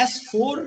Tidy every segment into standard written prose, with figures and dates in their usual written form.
S4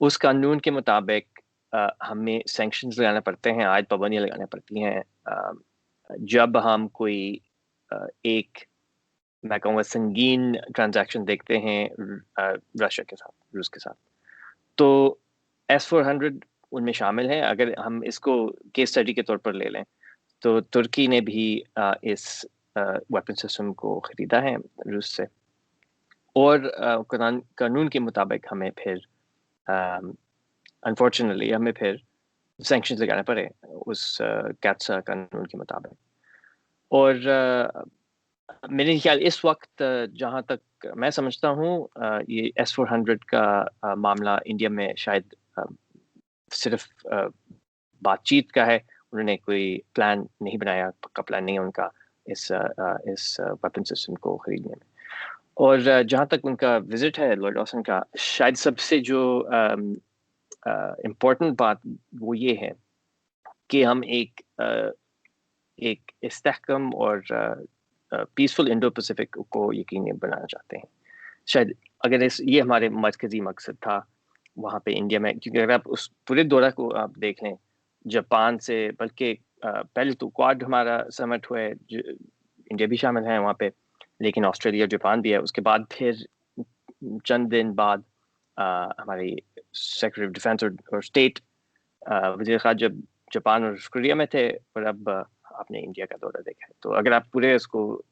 اس قانون کے مطابق ہمیں سینکشنز لگانا پڑتے ہیں، عائد پابندیاں لگانا پڑتی ہیں جب ہم کوئی ایک میں کہوں گا سنگین ٹرانزیکشن دیکھتے ہیں رشیا کے ساتھ، روس کے ساتھ. تو S-400 ان میں شامل ہے. اگر ہم اس کو کیس اسٹڈی کے طور پر لے لیں تو ترکی نے بھی اس ویپن سسٹم کو خریدا ہے روس سے، اور قانون کے مطابق ہمیں پھر انفارچونیٹلی ہمیں پھر سینکشنز لگانے پڑے اس کیٹسا قانون کے مطابق. اور میرے خیال اس وقت جہاں تک میں سمجھتا ہوں یہ S-400 کا معاملہ انڈیا میں شاید صرف بات چیت کا ہے. انہوں نے کوئی پلان نہیں بنایا، پکا پلان نہیں ہے ان کا اس ویپن سسٹم کو خریدنے میں. اور جہاں تک ان کا وزٹ ہے لارڈ آسٹن کا، شاید سب سے جو امپورٹنٹ بات وہ یہ ہے کہ ہم ایک استحکام اور پیسفل انڈو پیسفک کو یقینی بنانا چاہتے ہیں. شاید اگر یہ ہمارے مرکزی مقصد تھا وہاں پہ انڈیا میں، کیونکہ اگر آپ اس پورے دورہ کو آپ دیکھ لیں جاپان سے، بلکہ پہلے تو کواد ہمارا سمٹ ہوئے، انڈیا بھی شامل ہے وہاں پہ، لیکن آسٹریلیا جاپان بھی ہے. اس کے بعد پھر چند دن بعد ہماری سیکرٹری آف ڈیفینس اور اسٹیٹ وزیر خارجہ جاپان اور کوریا میں تھے، اور اب آپ نے انڈیا کا دورہ دیکھا ہے. تو اگر آپ پورے اس کو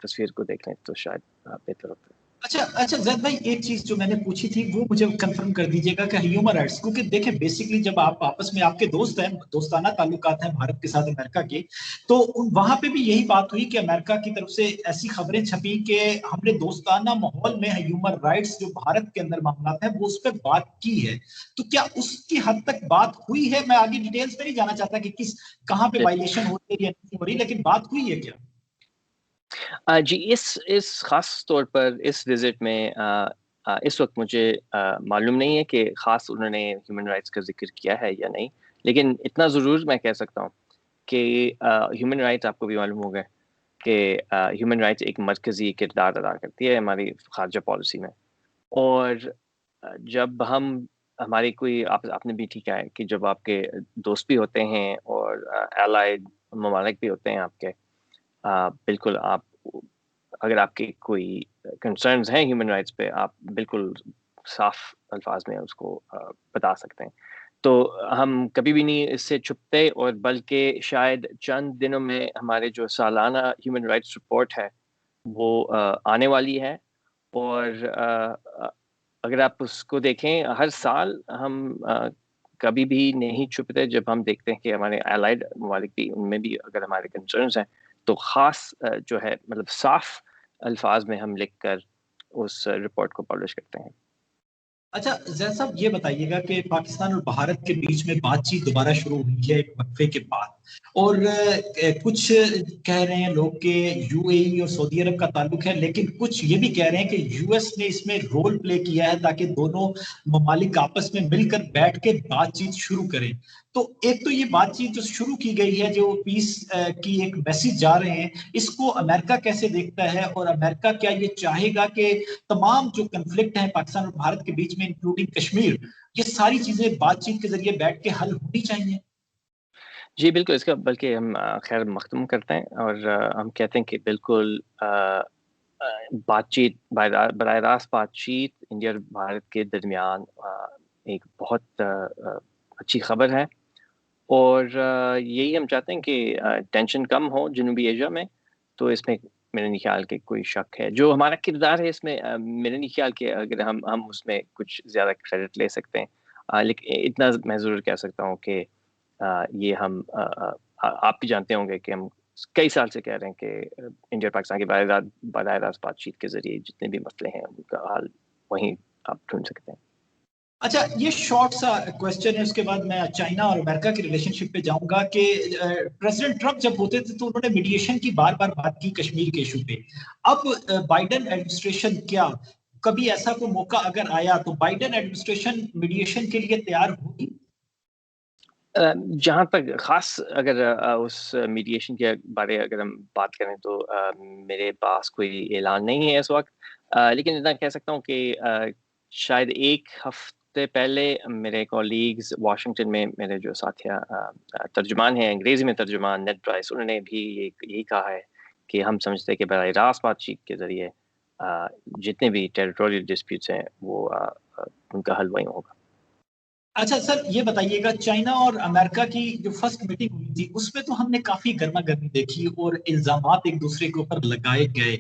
تصویر کو دیکھ لیں تو شاید بہتر ہوتا ہے. اچھا زید بھائی، ایک چیز جو میں نے پوچھی تھی وہ مجھے کنفرم کر دیجیے گا کہ ہیومن رائٹس، کیونکہ دیکھیں بیسکلی جب آپ آپس میں آپ کے دوست ہیں، دوستانہ تعلقات ہیں بھارت کے ساتھ امریکہ کے، تو وہاں پہ بھی یہی بات ہوئی کہ امریکہ کی طرف سے ایسی خبریں چھپی کہ ہم نے دوستانہ ماحول میں ہیومن رائٹس جو بھارت کے اندر معاملات ہیں وہ اس پہ بات کی ہے. تو کیا اس کی حد تک بات ہوئی ہے؟ میں آگے ڈیٹیلز پہ نہیں جانا چاہتا کہ کہاں پہ وائلیشن ہو رہی ہے یا نہیں ہو رہی، لیکن بات ہوئی ہے کیا؟ جی، اس خاص طور پر اس وزٹ میں اس وقت مجھے معلوم نہیں ہے کہ خاص انہوں نے ہیومن رائٹس کا ذکر کیا ہے یا نہیں، لیکن اتنا ضرور میں کہہ سکتا ہوں کہ ہیومن رائٹس آپ کو بھی معلوم ہوگا کہ ہیومن رائٹس ایک مرکزی کردار ادا کرتی ہے ہماری خارجہ پالیسی میں. اور جب ہماری کوئی آپ نے بھی ٹھیک ہے کہ جب آپ کے دوست بھی ہوتے ہیں اور الائڈ ممالک بھی ہوتے ہیں آپ کے، بالکل آپ اگر آپ کے کوئی کنسرنز ہیں ہیومن رائٹس پہ، آپ بالکل صاف الفاظ میں اس کو بتا سکتے ہیں. تو ہم کبھی بھی نہیں اس سے چھپتے، اور بلکہ شاید چند دنوں میں ہمارے جو سالانہ ہیومن رائٹس رپورٹ ہے وہ آنے والی ہے. اور اگر آپ اس کو دیکھیں، ہر سال ہم کبھی بھی نہیں چھپتے جب ہم دیکھتے ہیں کہ ہمارے الائڈ ممالک بھی، ان میں بھی اگر ہمارے کنسرنز ہیں تو خاص جو ہے مطلب صاف الفاظ میں ہم لکھ کر اس رپورٹ کو پبلش کرتے ہیں. اچھا زید صاحب، یہ بتائیے گا کہ پاکستان اور بھارت کے بیچ میں بات چیت دوبارہ شروع ہوئی ہے ایک وقفے کے بعد، اور کچھ کہہ رہے ہیں لوگ کہ یو اے ای اور سعودی عرب کا تعلق ہے، لیکن کچھ یہ بھی کہہ رہے ہیں کہ یو ایس نے اس میں رول پلے کیا ہے تاکہ دونوں ممالک آپس میں مل کر بیٹھ کے بات چیت شروع کریں. تو ایک تو یہ بات چیت جو شروع کی گئی ہے، جو پیس کی ایک میسج جا رہے ہیں، اس کو امریکہ کیسے دیکھتا ہے؟ اور امریکہ کیا یہ چاہے گا کہ تمام جو کنفلکٹ ہیں پاکستان اور بھارت کے بیچ میں انکلوڈنگ کشمیر، یہ ساری چیزیں بات چیت کے ذریعے بیٹھ کے حل ہونی چاہیے؟ جی بالکل، اس کا بلکہ ہم خیر مختم کرتے ہیں اور ہم کہتے ہیں کہ بالکل بات چیت، براہ راست بات چیت انڈیا اور بھارت کے درمیان ایک بہت اچھی خبر ہے. اور یہی ہم چاہتے ہیں کہ ٹینشن کم ہو جنوبی ایشیا میں. تو اس میں میرے نہیں خیال کہ کوئی شک ہے، جو ہمارا کردار ہے اس میں میرے نہیں خیال کہ اگر ہم اس میں کچھ زیادہ کریڈٹ لے سکتے ہیں. لیکن اتنا میں ضرور کہہ سکتا ہوں کہ یہ ہم آپ بھی جانتے ہوں گے کہ ہم کئی سال سے کہہ رہے ہیں کہ انڈیا پاکستان کی براہ راست بات چیت کے ذریعے جتنے بھی مسئلے ہیں ان کا حل وہیں آپ ڈھونڈ سکتے ہیں. اچھا، یہ شارٹ سا کوسچن ہے، اس کے بعد میں چائنا اور امریکہ کی ریلیشن شپ پہ جاؤں گا کہ پریزیڈنٹ ٹرمپ جب ہوتے تھے تو انہوں نے میڈیشن کی بار بار بات کی کشمیر کے ایشو پہ. اب بائیڈن ایڈمنسٹریشن، کیا کبھی ایسا کوئی موقع اگر آیا تو بائیڈن ایڈمنسٹریشن میڈیشن کے لیے تیار ہوگی؟ جہاں تک خاص اگر اس میڈیشن کے بارے اگر ہم بات کریں تو میرے پاس کوئی اعلان نہیں ہے اس وقت، لیکن اتنا کہہ سکتا ہوں کہ شاید ایک ہفتے پہلے میرے کولیگز واشنگٹن میں، میرے جو ساتھیہ ترجمان ہیں انگریزی میں ترجمان نیڈ پرائس، انہوں نے بھی یہی کہا ہے کہ ہم سمجھتے ہیں کہ براہ راست بات چیت کے ذریعے جتنے بھی ٹیریٹوریل ڈسپیوٹس ہیں وہ ان کا حل وہیں ہوگا۔ اچھا سر، یہ بتائیے گا، چائنا اور امریکہ کی جو فرسٹ میٹنگ ہوئی تھی اس میں تو ہم نے کافی گرما گرمی دیکھی اور الزامات ایک دوسرے کے اوپر لگائے گئے۔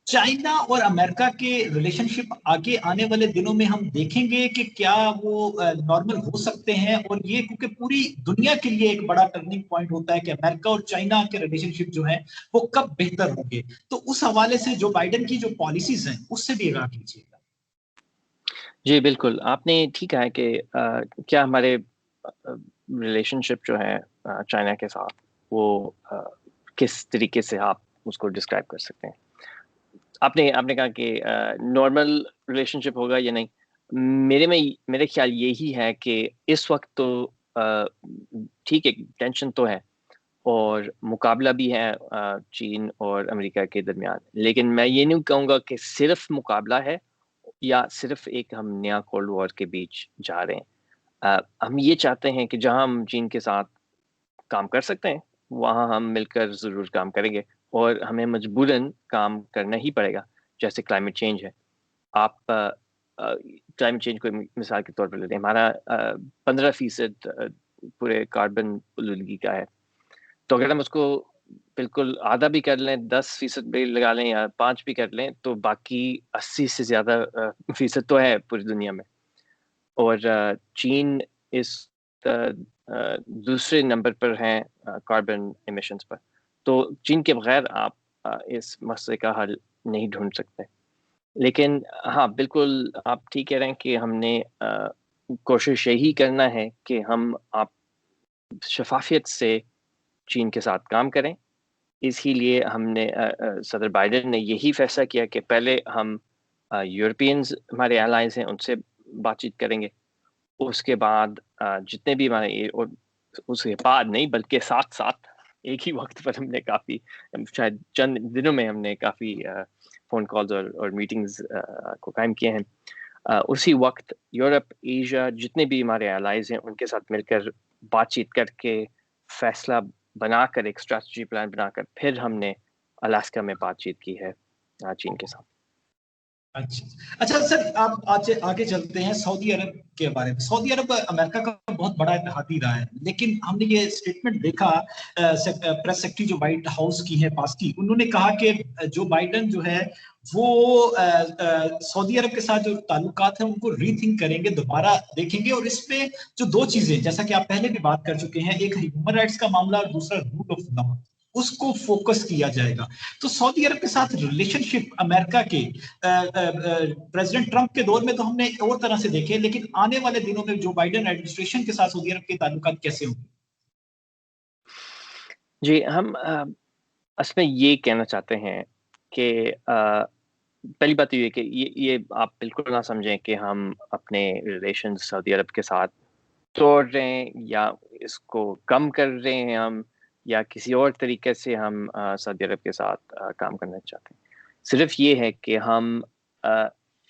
چائنا اور امریکہ کے ریلیشن شپ آگے آنے والے دنوں میں ہم دیکھیں گے کہ کیا وہ نارمل ہو سکتے ہیں؟ اور یہ کیونکہ پوری دنیا کے لیے ایک بڑا ٹرننگ پوائنٹ ہوتا ہے کہ امریکہ اور چائنا کے ریلیشن شپ جو ہے وہ کب بہتر ہوں گے، تو اس حوالے سے جو بائیڈن کی جو پالیسیز ہیں اس سے بھی آگاہ کیجیے گا۔ جی بالکل، آپ نے ٹھیک کہا ہے کہ کیا ہمارے ریلیشن شپ جو ہے چائنا کے ساتھ وہ کس طریقے سے آپ اس کو ڈسکرائب کر سکتے ہیں؟ آپ نے کہا کہ نارمل ریلیشن شپ ہوگا یا نہیں۔ میرے خیال یہی ہے کہ اس وقت تو ٹھیک ہے، ٹینشن تو ہے اور مقابلہ بھی ہے چین اور امریکہ کے درمیان، لیکن میں یہ نہیں کہوں گا کہ صرف مقابلہ ہے یا صرف ایک ہم نیا کولڈ وار کے بیچ جا رہے ہیں۔ ہم یہ چاہتے ہیں کہ جہاں ہم چین کے ساتھ کام کر سکتے ہیں وہاں ہم مل کر ضرور کام کریں گے، اور ہمیں مجبوراً کام کرنا ہی پڑے گا، جیسے کلائمیٹ چینج ہے۔ آپ کلائمیٹ چینج کو مثال کے طور پر لیتے ہیں، ہمارا 15% پورے کاربن آلودگی کا ہے، تو اگر ہم اس کو بالکل آدھا بھی کر لیں، 10% بھی لگا لیں یا 5 بھی کر لیں، تو باقی 80 سے زیادہ فیصد تو ہے پوری دنیا میں۔ اور چین اس دوسرے نمبر پر ہیں کاربن ایمیشنز پر، تو چین کے بغیر آپ اس مسئلے کا حل نہیں ڈھونڈ سکتے۔ لیکن ہاں بالکل آپ ٹھیک کہہ رہے ہیں کہ ہم نے کوشش یہی کرنا ہے کہ ہم آپ شفافیت سے چین کے ساتھ کام کریں۔ اسی لیے ہم نے صدر بائیڈن نے یہی فیصلہ کیا کہ پہلے ہم یورپینز ہمارے ایلائنس ہیں ان سے بات چیت کریں گے، اس کے بعد جتنے بھی ہمارے، اور اس کے بعد نہیں بلکہ ساتھ ساتھ ایک ہی وقت پر ہم نے کافی، شاید چند دنوں میں ہم نے کافی فون کالز اور میٹنگز کو قائم کیے ہیں۔ اسی وقت یورپ، ایشیا، جتنے بھی ہمارے الائز ہیں ان کے ساتھ مل کر بات چیت کر کے فیصلہ بنا کر ایک اسٹریٹجی پلان بنا کر پھر ہم نے الاسکا میں بات چیت کی ہے چین کے ساتھ۔ اچھا سر، آپ آگے چلتے ہیں سعودی عرب کے بارے میں۔ سعودی عرب امریکہ کا بہت بڑا اتحادی رہا ہے، لیکن ہم نے یہ اسٹیٹمنٹ دیکھا پریس سیکرٹری جو وائٹ ہاؤس کی ہے پاس کی، انہوں نے کہا کہ جو بائیڈن جو ہے وہ سعودی عرب کے ساتھ جو تعلقات ہیں ان کو ری تھنک کریں گے، دوبارہ دیکھیں گے، اور اس میں جو دو چیزیں جیسا کہ آپ پہلے بھی بات کر چکے ہیں، ایک ہیومن رائٹس کا معاملہ اور دوسرا رول آف لا، اس کو فوکس کیا جائے گا۔ تو سعودی عرب کے ساتھ ریلیشن شپ امریکہ کے پریزیڈنٹ ٹرمپ کے دور میں تو ہم نے اور طرح سے دیکھے، لیکن آنے والے دنوں میں جو بائیڈن ایڈمنسٹریشن کے ساتھ سعودی عرب کے تعلقات کیسے ہوں گے؟ جی، ہم اصل میں یہ کہنا چاہتے ہیں کہ پہلی بات یہ ہے کہ یہ آپ بالکل نہ سمجھیں کہ ہم اپنے ریلیشن سعودی عرب کے ساتھ توڑ رہے ہیں یا اس کو کم کر رہے ہیں ہم، یا کسی اور طریقے سے ہم سعودی عرب کے ساتھ کام کرنا چاہتے ہیں۔ صرف یہ ہے کہ ہم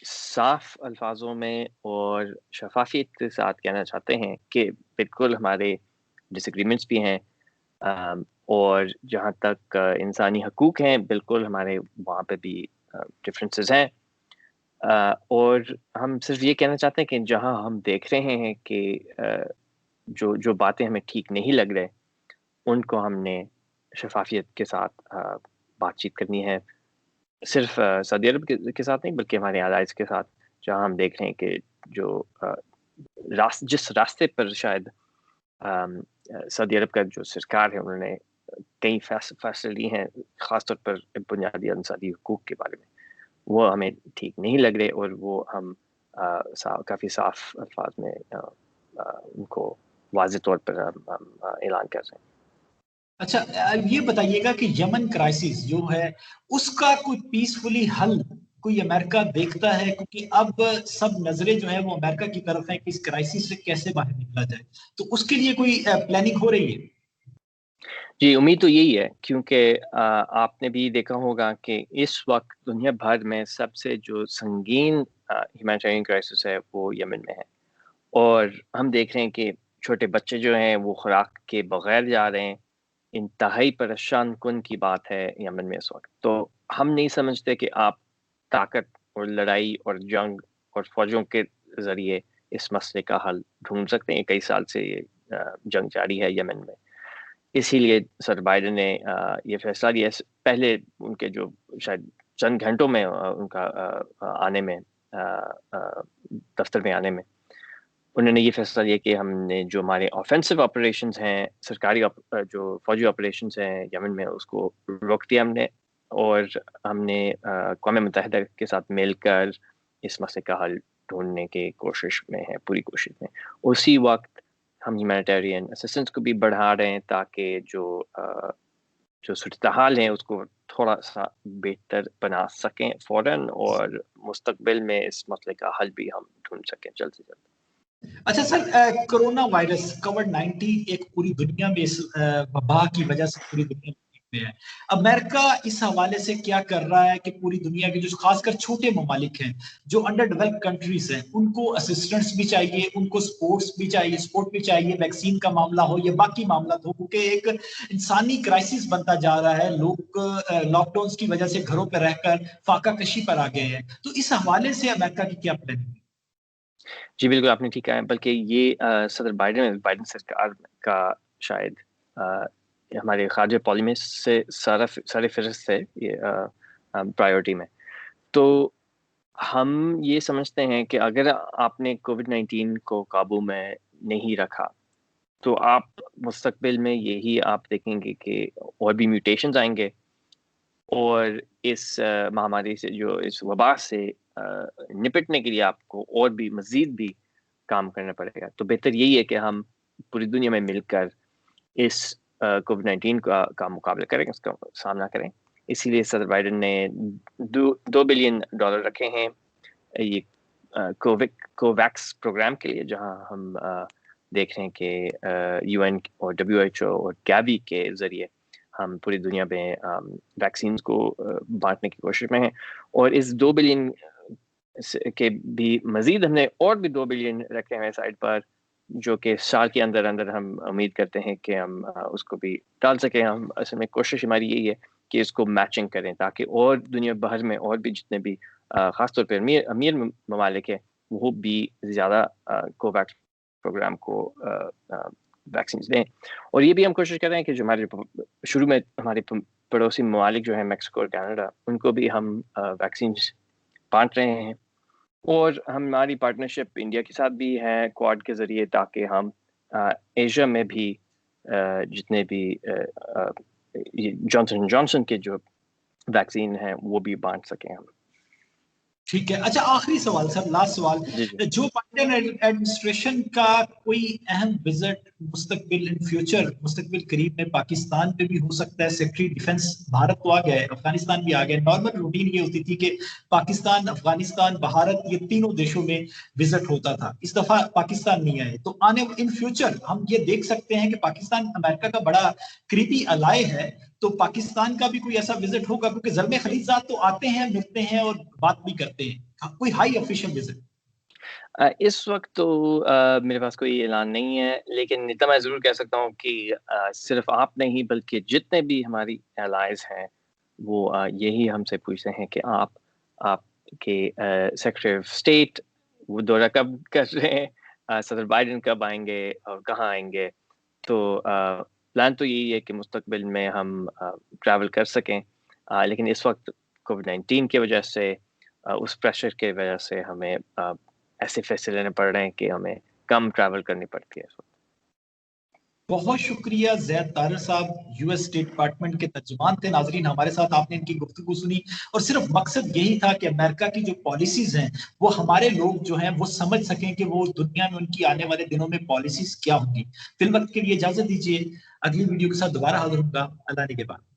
صاف الفاظوں میں اور شفافیت کے ساتھ کہنا چاہتے ہیں کہ بالکل ہمارے ڈس ایگریمنٹس بھی ہیں، اور جہاں تک انسانی حقوق ہیں بالکل ہمارے وہاں پہ بھی ڈفرینسز ہیں، اور ہم صرف یہ کہنا چاہتے ہیں کہ جہاں ہم دیکھ رہے ہیں کہ جو باتیں ہمیں ٹھیک نہیں لگ رہے ان کو ہم نے شفافیت کے ساتھ بات چیت کرنی ہے، صرف سعودی عرب کے ساتھ نہیں بلکہ ہمارے الائز کے ساتھ، جہاں ہم دیکھ رہے ہیں کہ جو جس راستے پر شاید سعودی عرب کا جو سرکار ہے انہوں نے کئی فیصلے لیے ہیں خاص طور پر بنیادی انسانی حقوق کے بارے میں، وہ ہمیں ٹھیک نہیں لگ رہے، اور وہ ہم کافی صاف الفاظ میں ان کو واضح طور پر اعلان کر رہے ہیں۔ اچھا یہ بتائیے گا کہ یمن کرائسس جو ہے اس کا کوئی پیسفلی حل کوئی امریکہ دیکھتا ہے؟ کیونکہ اب سب نظریں جو ہے وہ امریکہ کی طرف ہیں کہ اس کرائسس سے کیسے باہر نکلا جائے، تو اس کے لیے کوئی پلاننگ ہو رہی ہے؟ جی امید تو یہی ہے، کیونکہ آپ نے بھی دیکھا ہوگا کہ اس وقت دنیا بھر میں سب سے جو سنگین ہیومینیٹیرین کرائسس ہے وہ یمن میں ہے، اور ہم دیکھ رہے ہیں کہ چھوٹے بچے جو ہیں وہ خوراک کے بغیر جا رہے ہیں. انتہائی پریشان کن کی بات ہے یمن میں اس وقت. تو ہم نہیں سمجھتے کہ آپ طاقت اور لڑائی اور جنگ اور فوجوں کے ذریعے اس مسئلے کا حل ڈھونڈ سکتے ہیں. کئی سال سے یہ جنگ جاری ہے یمن میں. اسی لیے سر بائیڈن نے یہ فیصلہ لیا. پہلے ان کے جو شاید چند گھنٹوں میں ان کا آنے میں دفتر میں آنے میں انہوں نے یہ فیصلہ لیا کہ ہم نے جو ہمارے آفینسو آپریشنز ہیں، سرکاری جو فوجی آپریشنز ہیں یمن میں، اس کو روک دیا ہم نے، اور ہم نے اقوام متحدہ کے ساتھ مل کر اس مسئلے کا حل ڈھونڈنے کی کوشش میں ہیں، پوری کوشش میں. اسی وقت ہم ہیومینیٹیرین اسسٹنس کو بھی بڑھا رہے ہیں تاکہ جو صورتحال ہیں اس کو تھوڑا سا بہتر بنا سکیں فوراً، اور مستقبل میں اس مسئلے کا حل بھی ہم ڈھونڈ سکیں جلد سے جلد. اچھا سر، کرونا وائرس کووڈ-19 ایک پوری دنیا میں اس وبا کی وجہ سے پوری دنیا میں ہے. امریکہ اس حوالے سے کیا کر رہا ہے کہ پوری دنیا کے جو خاص کر چھوٹے ممالک ہیں، جو انڈر ڈیولپ کنٹریز ہیں، ان کو اسسٹنٹس بھی چاہیے، ان کو سپورٹ بھی چاہیے، ویکسین کا معاملہ ہو یا باقی معاملات ہو، کیونکہ ایک انسانی کرائسس بنتا جا رہا ہے. لوگ لاک ڈاؤن کی وجہ سے گھروں پہ رہ کر فاقہ کشی پر آ گئے ہیں. تو اس حوالے سے امریکہ کی کیا پلاننگ ہے؟ جی بالکل، آپ نے ٹھیک کہا ہے. بلکہ یہ صدر بائیڈن سرکار کا شاید ہمارے خارجہ پالیسی میں سے سر فہرست ہے یہ پرائیورٹی میں. تو ہم یہ سمجھتے ہیں کہ اگر آپ نے کووڈ-19 کو قابو میں نہیں رکھا تو آپ مستقبل میں یہی آپ دیکھیں گے کہ اور بھی میوٹیشنز آئیں گے، اور اس مہاماری سے، جو اس وبا سے نپٹنے کے لیے آپ کو اور بھی مزید بھی کام کرنا پڑے گا. تو بہتر یہی ہے کہ ہم پوری دنیا میں مل کر اس کووڈ-19 کا مقابلہ کریں، اس کا سامنا کریں. اسی لیے صدر بائیڈن نے $2 بلین رکھے ہیں یہ کوویکس پروگرام کے لیے، جہاں ہم دیکھ رہے ہیں کہ UN اور WHO اور گیوی کے ذریعے ہم پوری دنیا میں ویکسینز کو بانٹنے کی کوشش میں ہیں. اور اس 2 بلین کے بھی مزید ہم نے اور بھی 2 بلین رکھے ہیں سائڈ پر، جو کہ سال کے اندر اندر ہم امید کرتے ہیں کہ ہم اس کو بھی ڈال سکیں. ہم اصل میں کوشش ہماری یہی ہے کہ اس کو میچنگ کریں تاکہ اور دنیا بھر میں اور بھی جتنے بھی خاص طور پہ امیر ممالک ہیں وہ بھی زیادہ کوویکس پروگرام کو ویکسینز دیں. اور یہ بھی ہم کوشش کر رہے ہیں کہ جو ہمارے شروع میں ہمارے پڑوسی ممالک جو ہیں میکسیکو اور کینیڈا، ان کو بھی ہم ویکسینز بانٹ رہے ہیں. اور ہماری پارٹنرشپ انڈیا کے ساتھ بھی ہے کوڈ کے ذریعے، تاکہ ہم ایشیا میں بھی جتنے بھی جانسن اینڈ جانسن کے جو ویکسین ہیں وہ بھی بانٹ سکیں ہم. ٹھیک ہے. اچھا، آخری سوال سر، لاسٹ سوال. جی جو بائیڈن ایڈمنسٹریشن کا کوئی اہم وزٹ مستقبل قریب میں پاکستان پہ بھی ہو سکتا ہے؟ سیکرٹری ڈیفنس بھارت تو آ گیا ہے، افغانستان بھی آ گیا ہے. نارمل روٹین یہ ہوتی تھی کہ پاکستان، افغانستان، بھارت، یہ تینوں دیشوں میں وزٹ ہوتا تھا. اس دفعہ پاکستان نہیں آئے. تو آنے ان فیوچر ہم یہ دیکھ سکتے ہیں کہ پاکستان امریکہ کا بڑا قریبی الائے ہے، تو پاکستان کا بھی کوئی ایسا وزٹ ہوگا؟ کیونکہ زلمے خلیجزاد تو آتے ہیں، ملتے ہیں اور بات بھی کرتے ہیں. کوئی ہائی آفیشل وزٹ؟ اس وقت تو میرے پاس کوئی اعلان نہیں ہے، لیکن اتنا میں ضرور کہہ سکتا ہوں کہ صرف آپ نہیں بلکہ جتنے بھی ہماری الائز ہیں وہ یہی ہم سے پوچھتے ہیں کہ آپ کے سیکرٹری آف اسٹیٹ وہ دورہ کب کر رہے ہیں، صدر بائیڈن کب آئیں گے اور کہاں آئیں گے. تو پلان تو یہی ہے کہ مستقبل میں ہم ٹریول کر سکیں، لیکن اس وقت کووڈ-19 کی وجہ سے، اس پریشر کی وجہ سے ہمیں ایسے فیصلے لینے پڑ رہے ہیں کہ ہمیں کم ٹریول کرنی پڑتی ہے اس وقت. بہت شکریہ زید طاہر صاحب، یو ایس اسٹیٹ ڈپارٹمنٹ کے ترجمان تھے. ناظرین، ہمارے ساتھ آپ نے ان کی گفتگو سنی، اور صرف مقصد یہی تھا کہ امریکہ کی جو پالیسیز ہیں وہ ہمارے لوگ جو ہیں وہ سمجھ سکیں کہ وہ دنیا میں ان کی آنے والے دنوں میں پالیسیز کیا ہوں گی. فی الوقت کے لیے اجازت دیجیے، اگلی ویڈیو کے ساتھ دوبارہ حاضر ہوں گا. اللہ نگہبان.